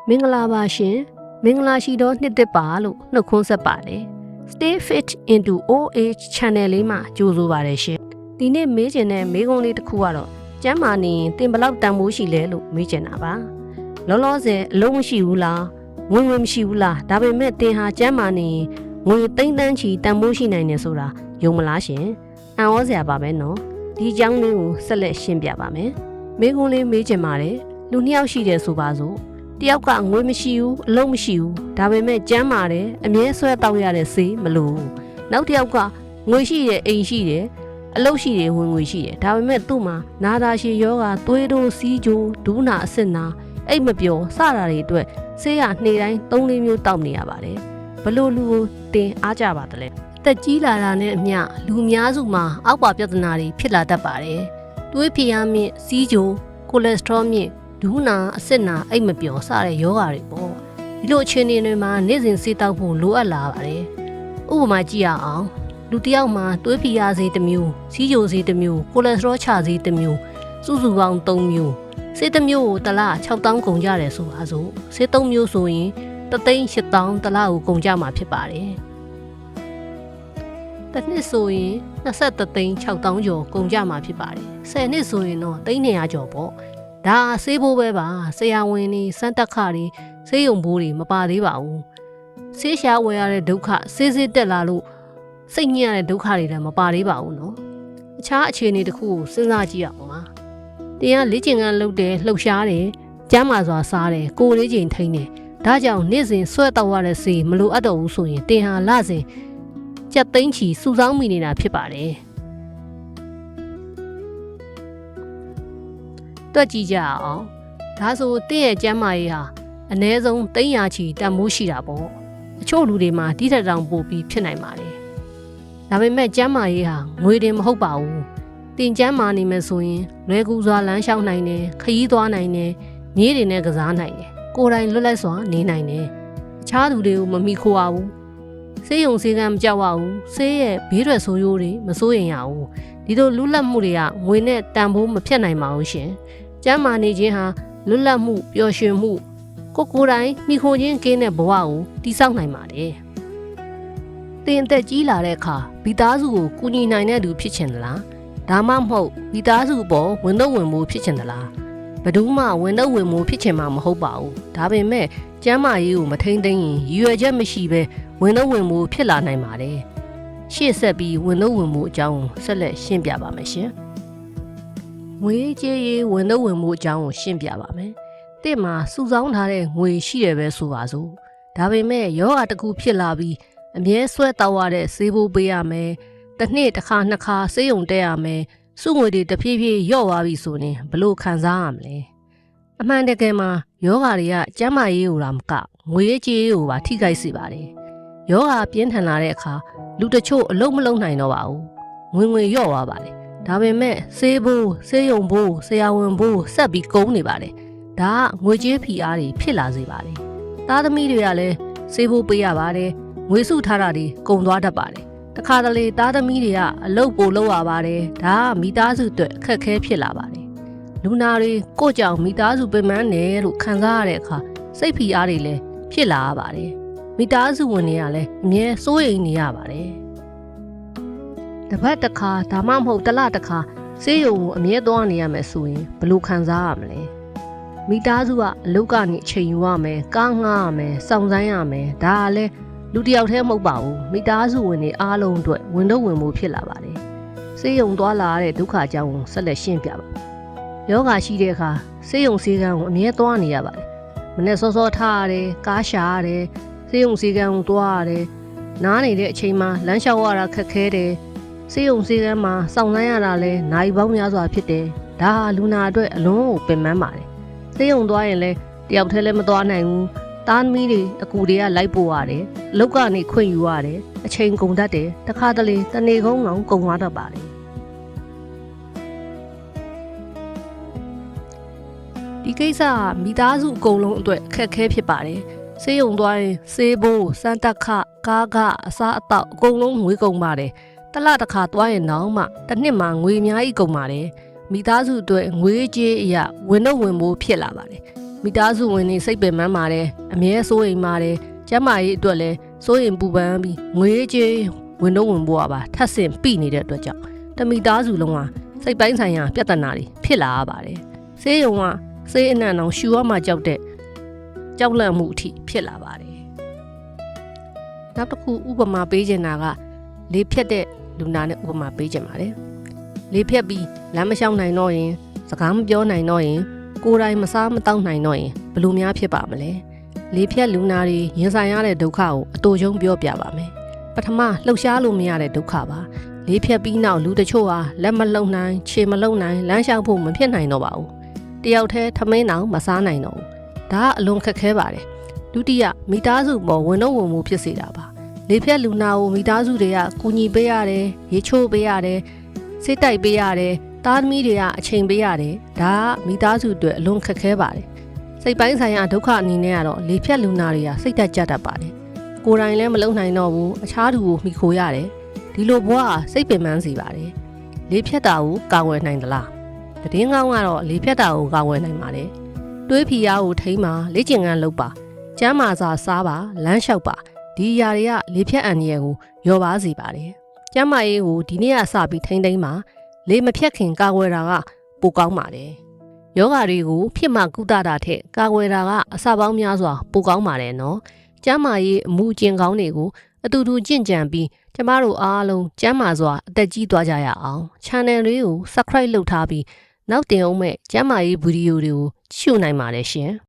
မင်္ဂလာပါရှင်မင်္ဂလာရှိသောနှစ်သက်ပါလို့နှုတ်ခွန်းဆက်ပါတယ် Stay Fit into OH Channel လေးမှာကြိုဆိုပါရရှင်ဒီနေ့မေးချင်တဲ့မေးခွန်းလေးတစ်ခုကတော့ကျမ်းမာနေရင်တင်ဘလောက်တန်ဖိုးရှိလဲလို့မေးချင်တာပါလောလောဆယ်အလုံးမရှိဘူးလားဝင်မရှိဘူးလားဒါပေမဲ့တင်ဟာကျမ်းမာနေရင်ငွေသိန်းတန်းချီတန်ဖိုးရှိနိုင်တယ်ဆိုတာယုံမလားရှင်အံ့ဩစရာပါပဲနော်ဒီအကြောင်းလေးကိုဆက်လက်ရှင်းပြပါမယ်မေးခွန်းလေးမေးချင်ပါတယ်လူနှစ်ယောက်ရှိတယ်ဆိုပါစို့တယောက်ကငွေမရှိဘူးအလုံးမရှိဘူးဒါပေမဲ့ကျန်းမာတယ်အမြဲဆွဲတောက်ရတဲ့ဆေးမလို့နောက်တယောက်ကငွေရှိတယ်အိမ်ရှိတယ်အလုံးရှိတယ်ဝင်ငွေရှိတယ်ဒါပေမဲ့သူ့မှာနာတာရှည်ယောဂသွေးတိုးစီးကြိုးဒူးနာအဆစ်နာအိတ်မပျော်စတာတွေအတွက်ဆေးရနေ့တိုင်း3-4မျိုးတောက်နေရပါတယ်ဘလို့လူကိုတင်အားကြပါတလဲတက်ကြီးလာတာနဲ့အမျှလူများစုမှာအောက်ပါပြဿနာတွေဖြစ်လာတတ်ပါတယ်သွေးဖိအားမြင့်စီးကြိုးကိုလက်စထရောမြင့်ဒူးနာအဆစ်နာအိတ်မပျော်စတဲ့ယောဂါတွေပေါ့ဒီလိုအခြေအနေတွေမှာနေ့စဉ်ဆေးတောက်ဖို့လိုအပ်လာပါတယ်ဥပမာကြည့်ရအောင်လူတစ်ယောက်မှာသွေးဖိအားဆေးတစ်မျိုးစီးကြိုဆေးတစ်မျိုးကိုလက်စထရောချဆေးတစ်မျိုးစုစုပေါင်း3မျိုးဆေးတစ်မျိုးကိုတစ်လ6000ကုန်ကြတယ်ဆိုပါစို့ဆေး3မျိုးဆိုရင်38000တစ်လကိုကုန်ကြမှာဖြစ်ပါတယ်တစ်နှစ်ဆိုရင်23,600ကျော်ကုန်ကြမှာဖြစ်ပါတယ်10နှစ်ဆိုရင်တော့300ကျော်ပေါ့ဒါဆေးဘိုးပဲပါဆရာဝန်တွေစမ်းတက်ခတွေဆေးရုံဘိုးတွေမပါသေးပါဘူးဆေးရှားဝယ်ရတဲ့ဒုက္ခဆေးတက်လာလို့စိတ်ညစ်ရတဲ့ဒုက္ခတွေလည်းမပါသေးပါဘူးနော်အခြားအခြေအနေတစ်ခုကိုစဉ်းစားကြည့်အောင်ပါတရားလေ့ကျင့်ခန်းလုပ်တယ်လှုပ်ရှားတယ်ကျမ်းမာစွာစားတယ်ကိုယ်လေးချိန်ထိန်းတယ်ဒါကြောင့်နေ့စဉ်ဆွဲတောက်ရတဲ့ဆေးမလိုအပ်တော့ဘူးဆိုရင်တင်ဟာလစဉ်ကြက်သိန်းချီစုဆောင်းမိနေတာဖြစ်ပါတယ်တွက်ကြည့်ကြအောင်ဒါဆိုတင့်ရဲ့ကျမ်းမာရေးဟာအနည်းဆုံး300ချီတန်ဖိုးရှိတာပေါ့အချို့လူတွေမှာဒီထက်တောင်ပိုပြီးဖြစ်နိုင်ပါတယ်ဒါပေမဲ့ကျမ်းမာရေးဟာငွေတင်မဟုတ်ပါဘူးတင်ကျမ်းမာနေမယ်ဆိုရင်လွယ်ကူစွာလမ်းလျှောက်နိုင်တယ်ခရီးသွားနိုင်တယ်မြေးတွေနဲ့ကစားနိုင်တယ်ကိုယ်တိုင်လွတ်လပ်စွာနေနိုင်တယ်အခြားသူတွေကိုမမိခိုးရဘူးဆေးရုံဆေးကမ်းမကြောက်ရဘူးဆေးရဲ့ဘေးထွက်ဆိုးရိုးတွေမစိုးရင်ရဘူးဒီလိုလူလက်မှုတွေကငွေနဲ့တန်ဖိုးမဖြတ်နိုင်ပါဘူးရှင်ကျမ်းမာနေခြင်းဟာလွတ်လပ်မှုပျော်ရွှင်မှုကိုယ်တိုင်မိခိုခြင်းကင်းတဲ့ဘဝကိုတည်ဆောက်နိုင်ပါတယ်။တင်သက်ကြီးလာတဲ့အခါမိသားစုကိုကူညီနိုင်တဲ့သူဖြစ်ချင်သလား။ဒါမှမဟုတ်မိသားစုပေါ်ဝင်တော့ဝင်မှုဖြစ်ချင်သလား။ဘယ်သူမှဝင်တော့ဝင်မှုဖြစ်ချင်မှာမဟုတ်ပါဘူး။ဒါပေမဲ့ကျမ်းမာရေးကိုမထိန်းသိမ်းရင်ရည်ရွယ်ချက်မရှိဘဲဝင်တော့ဝင်မှုဖြစ်လာနိုင်ပါတယ်။ရှေ့ဆက်ပြီးဝင်တော့ဝင်မှုအကြောင်းဆက်လက်ရှင်းပြပါမယ်ရှင်။ငွေကြေးရေးဝင်တော့ဝင်မှုအကြောင်းကိုရှင်းပြပါမယ်။တင့်မှာစုဆောင်းထားတဲ့ငွေရှိတယ်ပဲဆိုပါစို့။ဒါပေမဲ့ယောဂတစ်ခုဖြစ်လာပြီးအမြဲဆွဲတောက်ရတဲ့ဆေးဘိုးပေးရမယ်။တစ်နှစ်တစ်ခါနှစ်ခါဆေးရုံတက်ရမယ်။စုငွေတွေတဖြည်းဖြည်းလျော့သွားပြီဆိုရင်ဘလို့ခံစားရမလဲ။အမှန်တကယ်မှာယောဂတွေကကျန်းမာရေးကိုတော့မကငွေကြေးကိုပါထိခိုက်စေပါတယ်။ယောဂပြင်းထန်လာတဲ့အခါလူတချို့အလုံးမလုံးနိုင်တော့ပါဘူး။ငွေလျော့သွားပါတယ်။ဒါပေမဲ့ဆေးဘိုးဆေးရုံဘိုးဆရာဝန်ဘိုးဆက်ပြီးကုန်နေပါတယ်ဒါကငွေကြေးဖိအားတွေဖြစ်လာစေပါတယ်သားသမီးတွေကလည်းဆေးဘိုးပေးရပါတယ်ငွေစုထားတာတွေကုန်သွားတတ်ပါတယ်တခါတလေသားသမီးတွေကအလုပ်ပိုလုပ်ရပါတယ်ဒါကမိသားစုအတွက်အခက်အခဲဖြစ်လာပါတယ်လူနာတွေကိုကြောင့်မိသားစုပင်ပန်းတယ်လို့ခံစားရတဲ့အခါစိတ်ဖိအားတွေလည်းဖြစ်လာရပါတယ်မိသားစုဝင်တွေကလည်းအမြဲစိုးရိမ်နေရပါတယ်တစ်ပတ်တစ်ခါဒါမှမဟုတ်တစ်လတစ်ခါဆေးရုံကိုအမြဲသွားနေရမယ်ဆိုရင်ဘယ်လိုခံစားရမလဲမိသားစုကအလုပ်ကနေအချိန်ယူရမယ်ကားငှားရမယ်စောင့်ဆိုင်းရမယ်ဒါကလည်းလူတစ်ယောက်တည်းမဟုတ်ပါဘူးမိသားစုဝင်တွေအားလုံးအတွက်ဝင်တော့ဝင်မှုဖြစ်လာပါတယ်ဆေးရုံသွားလာရတဲ့ဒုက္ခအကြောင်းကိုဆက်လက်ရှင်းပြပါယောဂရှိတဲ့အခါဆေးရုံဆေးကန်းကိုအမြဲသွားနေရပါတယ်မနေ့စောစောထားရတယ်ကားရှာရတယ်ဆေးရုံဆေးကန်းကိုသွားရတယ်နားနေတဲ့အချိန်မှာလမ်းလျှောက်ရတာခက်ခဲတယ်ဆေးရုံဆေးကန်းမှာစောင့်ဆိုင်းရတာလဲနိုင်ပေါင်းများစွာဖြစ်တယ်ဒါဟာလူနာအတွက်အလွန်ကိုပင်ပန်းပါတယ်ဆေးရုံသွားရင်လည်းတယောက်တည်းလည်းမသွားနိုင်ဘူးသားသမီးတွေအကူတွေကလိုက်ပို့ရတယ်အလုပ်ကနေခွင့်ယူရတယ်အချိန်ကုန်တတ်တယ်တခါတလေတနေ့ကုန်းကောင်ကုန်သွားတတ်ပါတယ်ဒီကိစ္စကမိသားစုအကုန်လုံးအတွက်အခက်အခဲဖြစ်ပါတယ်ဆေးရုံသွားရင်ဆေးဘိုးစမ်းတက်ခကားကအစားအသောက်အကုန်လုံးငွေကုန်ပါတယ်တလတစ်ခါသွားရင်တော့မှတစ်နှစ်မှာငွေအများကြီးကုန်ပါတယ်မိသားစုအတွက်ငွေကြေးအရာဝင်တော့ဝင်ဖို့ဖြစ်လာပါတယ် မိသားစုဝင်တွေစိတ်ပင်ပန်းပါတယ်အမြဲစိုးရိမ်ပါတယ်ကျန်းမာရေးအတွက်လည်းစိုးရိမ်ပူပန်ပြီးငွေကြေးဝင်တော့ဝင်ဖို့ပါထပ်ဆင့်ပြနေတဲ့အတွက်ကြောင့်တမိသားစုလုံးဟာစိတ်ပိုင်းဆိုင်ရာပြဿနာတွေဖြစ်လာရပါတယ်ဆေးရုံကဆေးအနှံ့အောင်ရှူရမှကြောက်တဲ့ကြောက်လန့်မှုအထိဖြစ်လာပါတယ်နောက်တစ်ခုဥပမာပေးချင်တာကလေဖြတ်တဲ့လူနာနဲ့ဥပမာပေးချင်ပါတယ်လေဖြတ်ပြီးလမ်းမလျှောက်နိုင်တော့ရင်စကားမပြောနိုင်တော့ရင်ကိုယ်တိုင်မစားမတောက်နိုင်တော့ရင်ဘယ်လိုများဖြစ်ပါမလဲလေဖြတ်လူနာတွေရင်ဆိုင်ရတဲ့ဒုက္ခကိုအတူချုံပြောပြပါမယ်ပထမလှုပ်ရှားလို့မရတဲ့ဒုက္ခပါလေဖြတ်ပြီးနောက်လူတချို့ဟာလက်မလှုပ်နိုင်ခြေမလှုပ်နိုင်လမ်းလျှောက်ဖို့မဖြစ်နိုင်တော့ပါဘူးတယောက်တည်းထမင်းတောင်မစားနိုင်တော့ဘူးဒါကအလွန်ခက်ခဲပါတယ်ဒုတိယမိသားစုပေါ်ဝင်တော့ဝင်မှုဖြစ်စေတာပါလေဖြတ်လူနာကိုမိသားစုတွေကကူညီပေးရတယ်ရေချိုးပေးရတယ်စိတ်တိုက်ပေးရတယ်သားသမီးတွေကအချိန်ပေးရတယ်ဒါကမိသားစုအတွက်အလွန်ခက်ခဲပါတယ်စိတ်ပိုင်းဆိုင်ရာဒုက္ခအနေနဲ့ကတော့လေဖြတ်လူနာတွေကစိတ်တက်ကြတတ်ပါတယ်ကိုယ်တိုင်လည်းမလုံနိုင်တော့ဘူးအခြားသူကိုမှီခိုရတယ်ဒီလိုဘဝကစိတ်ပင်ပန်းစေပါတယ်လေဖြတ်တာကိုကာဝယ်နိုင်သလားတည်င်းကောင်းကတော့လေဖြတ်တာကိုကာဝယ်နိုင်ပါတယ်တွေးဖီယာကိုထိမ့်ပါလေ့ကျင့်ခန်းလုပ်ပါကျမ်းမာစာစားပါလမ်းလျှောက်ပါဒီအရာတွေကလေဖြတ်အန္တရာယ်ကိုလျော့ပါစေပါတယ်ကျမ်းမာရေးကိုဒီနေ့ကစပြီးထိမ့်သိမ်းပါလေမဖြတ်ခင်ကာကွယ်တာကပိုကောင်းပါတယ်ယောဂါတွေကိုဖြစ်မှကုသတာထက်ကာကွယ်တာကအစပေါင်းများစွာပိုကောင်းပါတယ်နော်ကျမ်းမာရေးအမှုကျင့်ကောင်းတွေကိုအတူတူကျင့်ကြံပြီးကျမတို့အားလုံးကျမ်းမာစွာအသက်ကြီးသွားကြရအောင် channel လေးကို subscribe လုပ်ထားပြီးနောက်တင်အောင်မဲ့ကျမ်းမာရေးဗီဒီယိုတွေကိုကြည့်ရှုနိုင်ပါတယ်ရှင်